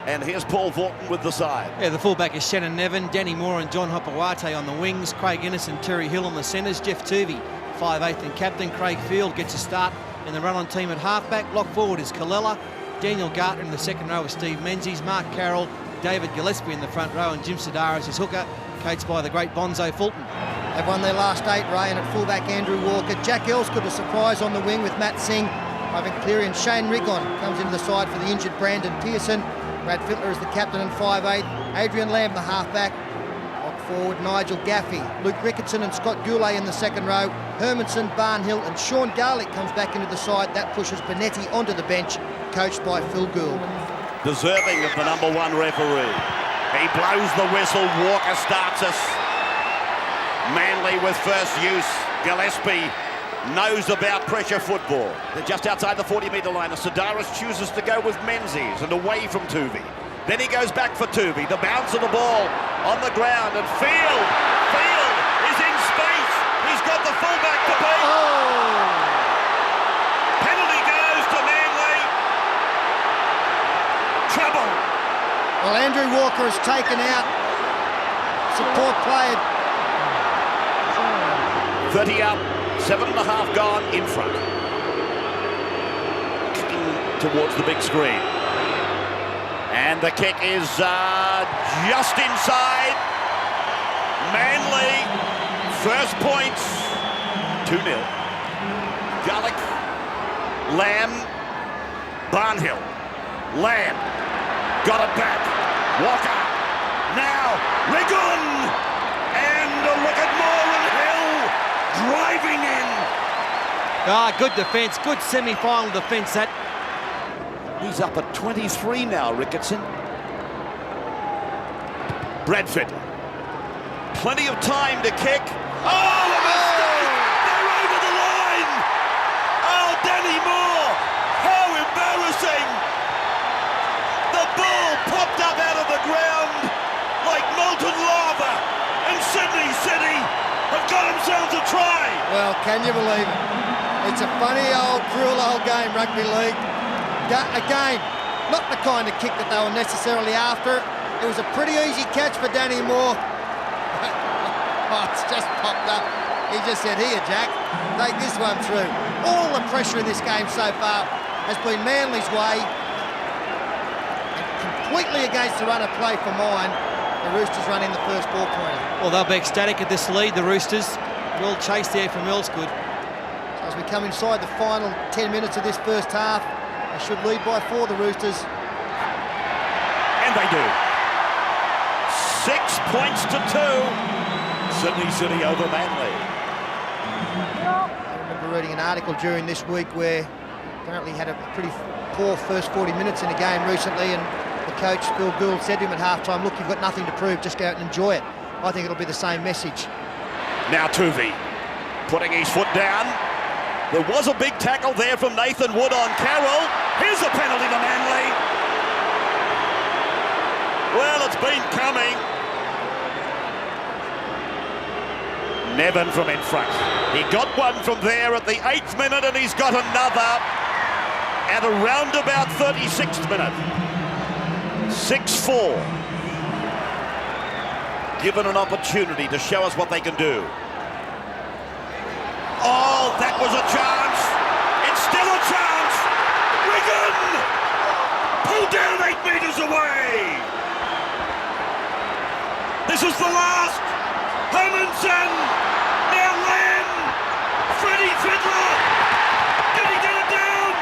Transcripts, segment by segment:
And here's Paul Vaughton with the side. Yeah, the fullback is Shannon Nevin, Danny Moore and John Hopewate on the wings, Craig Innes and Terry Hill on the centres, Jeff Tuvey, 5'8" and captain. Craig Field gets a start in the run-on team at halfback. Lock forward is Kalella. Daniel Gartner in the second row is Steve Menzies, Mark Carroll, David Gillespie in the front row, and Jim Sedaris is hooker, coached by the great Bonzo Fulton. They've won their last 8, Ray, and at fullback Andrew Walker. Jack Elsgood a surprise on the wing with Matt Singh. Ivan Cleary and Shane Rigon comes into the side for the injured Brandon Pearson. Brad Fittler is the captain and 5'8". Adrian Lamb the halfback. Lock forward Nigel Gaffey, Luke Ricketson and Scott Goulet in the second row. Hermanson, Barnhill and Sean Garlick comes back into the side. That pushes Benetti onto the bench, coached by Phil Gould. Deserving of the number 1 referee. He blows the whistle. Walker starts us. Manley with first use. Gillespie knows about pressure football. They're just outside the 40-metre line. Sedaris chooses to go with Menzies and away from Tuvey. Then he goes back for Tuvey. The bounce of the ball on the ground, and Field is in space. He's got the fullback to beat. Penalty goes to Manley. Trouble. Well, Andrew Walker has taken out support player. 30 up, 7.5 gone in front. Kicking towards the big screen. And the kick is just inside. Manley, first points, 2-0. Garlick, Lamb, Barnhill, Lamb, got it back. Walker, now, Rigon, and look at Moore and Hill driving in. Good defence, good semi-final defence that. He's up at 23 now, Ricketson. Bradford. Plenty of time to kick. Oh, a mistake! They're over the line! Oh, Danny Moore! How embarrassing! The ball popped up out of the ground like molten lava, and Sydney City have got themselves a try! Well, can you believe it? It's a funny old, cruel old game, rugby league. Again, not the kind of kick that they were necessarily after. It was a pretty easy catch for Danny Moore. Oh, it's just popped up. He just said, here, Jack, take this one through. All the pressure in this game so far has been Manly's way. And completely against the run of play for mine, the Roosters running the first ball pointer. Well, they'll be ecstatic at this lead, the Roosters. Well chased there from Elsgood. So as we come inside the final 10 minutes of this first half, they should lead by 4, the Roosters. And they do. 6 points to 2. Sydney City over Manley. I remember reading an article during this week where apparently had a pretty poor first 40 minutes in a game recently, and the coach, Phil Gould, said to him at halftime, look, you've got nothing to prove, just go out and enjoy it. I think it'll be the same message. Now Tuvey putting his foot down. There was a big tackle there from Nathan Wood on Carroll. Here's a penalty to Manley. Well, it's been coming. Nevin from in front. He got one from there at the 8th minute, and he's got another at around about 36th minute. 6-4. Given an opportunity to show us what they can do. Oh, that was a chance. It's still a chance. Rigon! Pulled down 8 metres away. This is the last. Hermanson. Now Lamb. Freddie Fiddler. Did he get it down?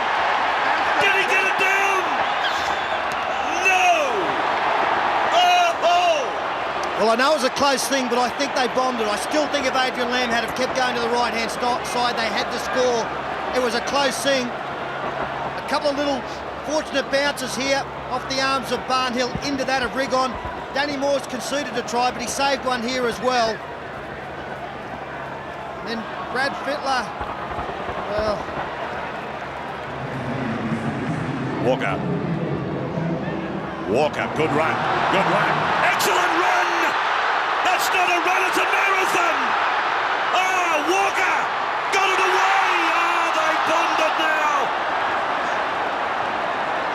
Did he get it down? No. Well, I know it was a close thing, but I think they bombed it. I still think if Adrian Lamb had have kept going to the right-hand side, they had to score. It was a close thing. A couple of little fortunate bounces here off the arms of Barnhill into that of Rigon. Danny Moore's conceded a try, but he saved one here as well. Then Brad Fittler. Well. Walker, good run. Excellent run! That's not a run, it's a marathon! Walker got it away! They bombed it now!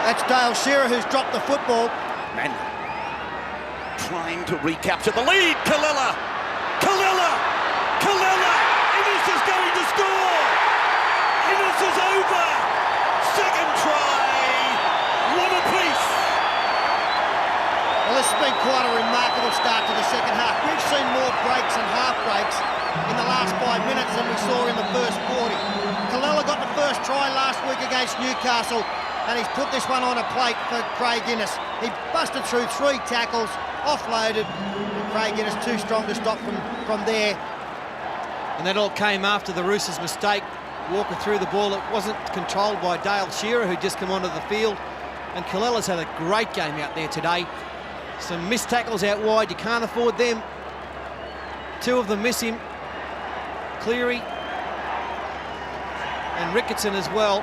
That's Dale Shearer who's dropped the football. Manley trying to recapture the lead. Kalila! Innes is going to score! Innes is over! Second try! What a piece! Well, this has been quite a remarkable start to the second half. We've seen more breaks and half breaks in the last 5 minutes than we saw in the first 40. Kalila got the first try last week against Newcastle, and he's put this one on a plate for Craig Innes. He busted through 3 tackles, offloaded, and Craig Innes too strong to stop from there. And that all came after the Roosters' mistake. Walker threw the ball. It wasn't controlled by Dale Shearer, who just come onto the field. And Kalila's had a great game out there today. Some missed tackles out wide. You can't afford them. 2 of them miss him. Cleary and Ricketson as well.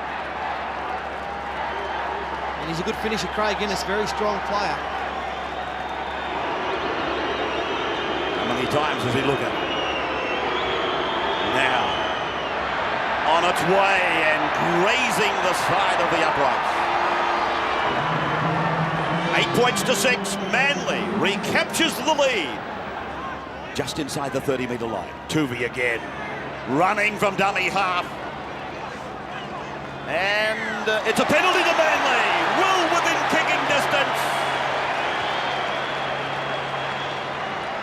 And he's a good finisher, Craig Innes, very strong player. How many times does he look at? Now, on its way and grazing the side of the uprights. 8 points to 6. Manley recaptures the lead. Just inside the 30-metre line. Tuvey again, running from dummy half. And it's a penalty to Manley. Well within kicking distance.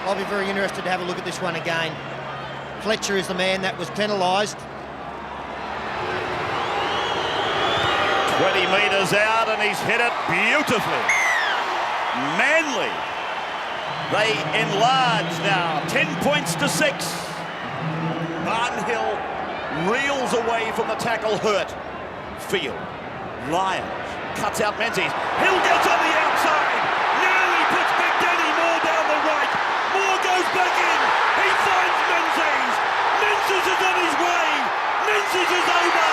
I'll be very interested to have a look at this one again. Fletcher is the man that was penalised. 20 metres out and he's hit it beautifully. Manley, they enlarge now, 10 points to 6. Barnhill reels away from the tackle, hurt. Field, Lyons, cuts out Menzies. Hill gets on the outside. Now he puts Big Danny Moore down the right. Moore goes back in. He finds Menzies. Menzies is on his way. Menzies is over.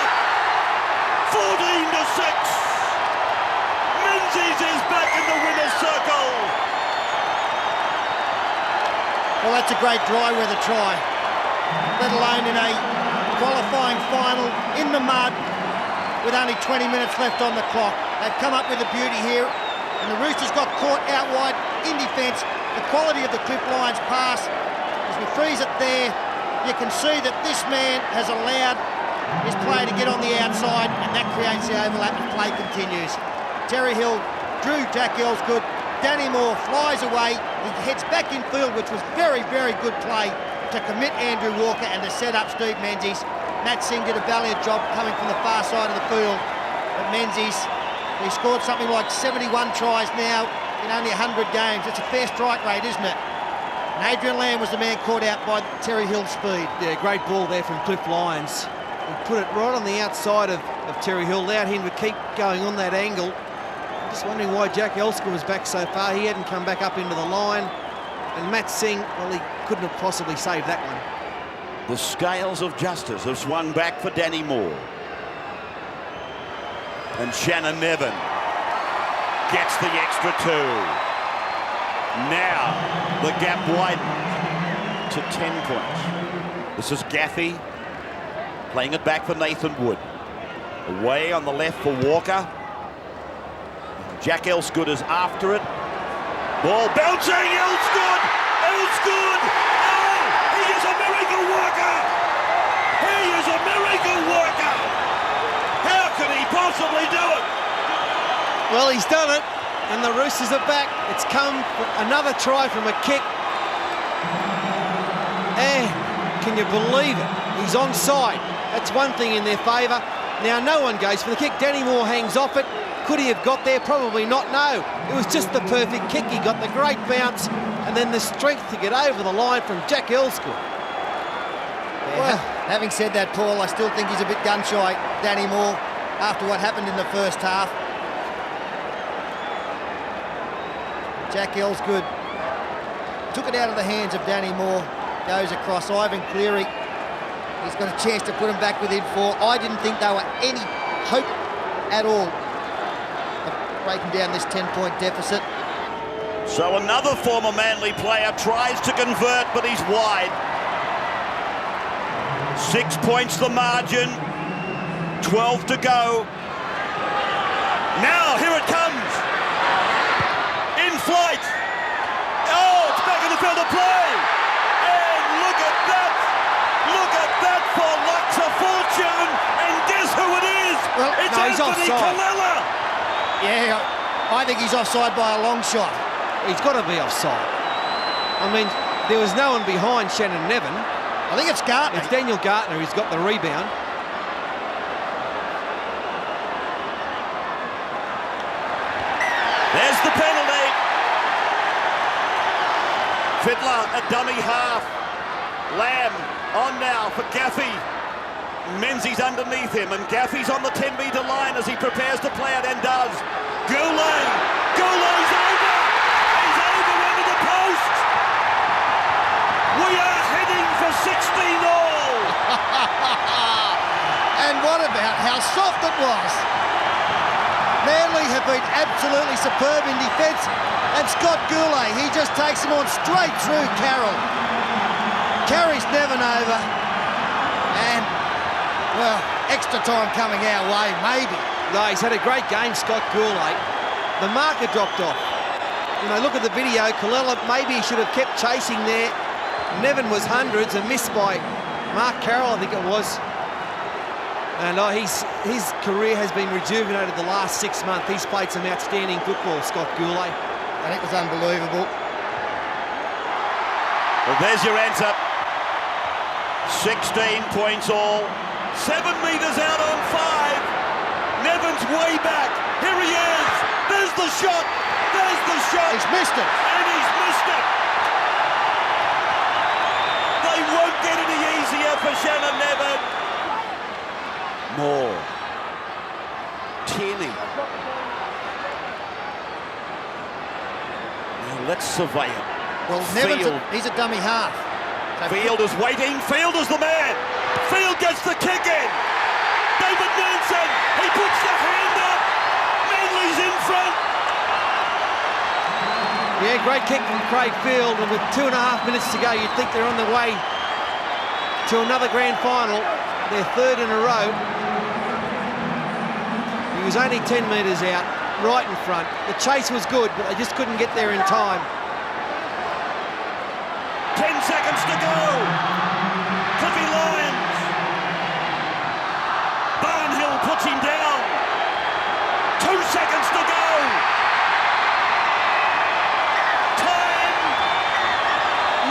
14 to 6. Menzies is back in the winner's circle. Well, that's a great dry weather try, let alone in a qualifying final in the mud with only 20 minutes left on the clock. They've come up with a beauty here, and the Roosters got caught out wide in defence. The quality of the Cliff Lions pass, as we freeze it there, you can see that this man has allowed his player to get on the outside, and that creates the overlap and play continues. Terry Hill drew Jack Elsgood. Danny Moore flies away. He heads back in field, which was very, very good play to commit Andrew Walker and to set up Steve Menzies. Matt Singh did a valiant job coming from the far side of the field. But Menzies, he scored something like 71 tries now in only 100 games. It's a fair strike rate, isn't it? And Adrian Lamb was the man caught out by Terry Hill's speed. Yeah, great ball there from Cliff Lyons. He put it right on the outside of Terry Hill, allowed him to keep going on that angle. Just wondering why Jack Elsker was back so far. He hadn't come back up into the line. And Matt Singh, well, he couldn't have possibly saved that one. The scales of justice have swung back for Danny Moore. And Shannon Nevin gets the extra 2. Now the gap widens to 10 points. This is Gaffey playing it back for Nathan Wood. Away on the left for Walker. Jack Elsgood is after it. Ball bouncing, Elsgood! Elsgood! Oh, he is a miracle worker! He is a miracle worker! How could he possibly do it? Well, he's done it, and the Roosters are back. It's come another try from a kick. And can you believe it? He's onside. That's one thing in their favour. Now no one goes for the kick. Danny Moore hangs off it. Could he have got there? Probably not, no. It was just the perfect kick. He got the great bounce and then the strength to get over the line from Jack Elsgood. Yeah, well, having said that, Paul, I still think he's a bit gun-shy, Danny Moore, after what happened in the first half. Jack Elsgood took it out of the hands of Danny Moore, goes across. Ivan Cleary, he's got a chance to put him back within 4. I didn't think there were any hope at all breaking down this 10-point deficit. So another former Manly player tries to convert, but he's wide. 6 points the margin, 12 to go. Now here it comes. It's No, he's Anthony offside. Kalila. Yeah, I think he's offside by a long shot. He's got to be offside. I mean, there was no one behind Shannon Nevin. I think it's Gartner. It's Daniel Gartner who's got the rebound. There's the penalty. Fiddler, a dummy half. Lamb on now for Gaffey. Menzies underneath him, and Gaffey's on the 10-metre line as he prepares to play it and does. Goulet! Goulet's over! He's over under the post! We are heading for 16 all! And what about how soft it was? Manly have been absolutely superb in defence, and Scott Goulet, he just takes him on straight through Carroll. Carries Nevin over, and, well, extra time coming our way, maybe. No, he's had a great game, Scott Goulet. The marker dropped off. You know, look at the video. Kalila, maybe he should have kept chasing there. Nevin was hundreds and missed by Mark Carroll, I think it was. And his career has been rejuvenated the last 6 months. He's played some outstanding football, Scott Goulet. I think it was unbelievable. Well, there's your answer. 16 points all. 7 metres out on 5. Nevin's way back. Here he is. There's the shot. There's the shot. He's missed it. And he's missed it. They won't get any easier for Shannon Nevin. More. Tierney. Now let's survey it. Well, Nevin's Field. he's a dummy half. So Field is waiting. Field is the man. Field gets the kick in. David Nansen. He puts the hand up. Manley's in front. Yeah, great kick from Craig Field, and with 2.5 minutes to go, you'd think they're on the way to another grand final, their third in a row. He was only 10 metres out, right in front. The chase was good, but they just couldn't get there in time. 10 seconds to go. Cliffy Lyons. Barnhill puts him down. 2 seconds to go. Time.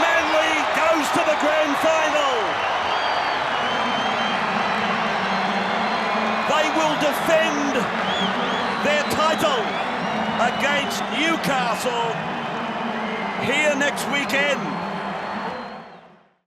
Manley goes to the grand final. They will defend their title against Newcastle here next weekend.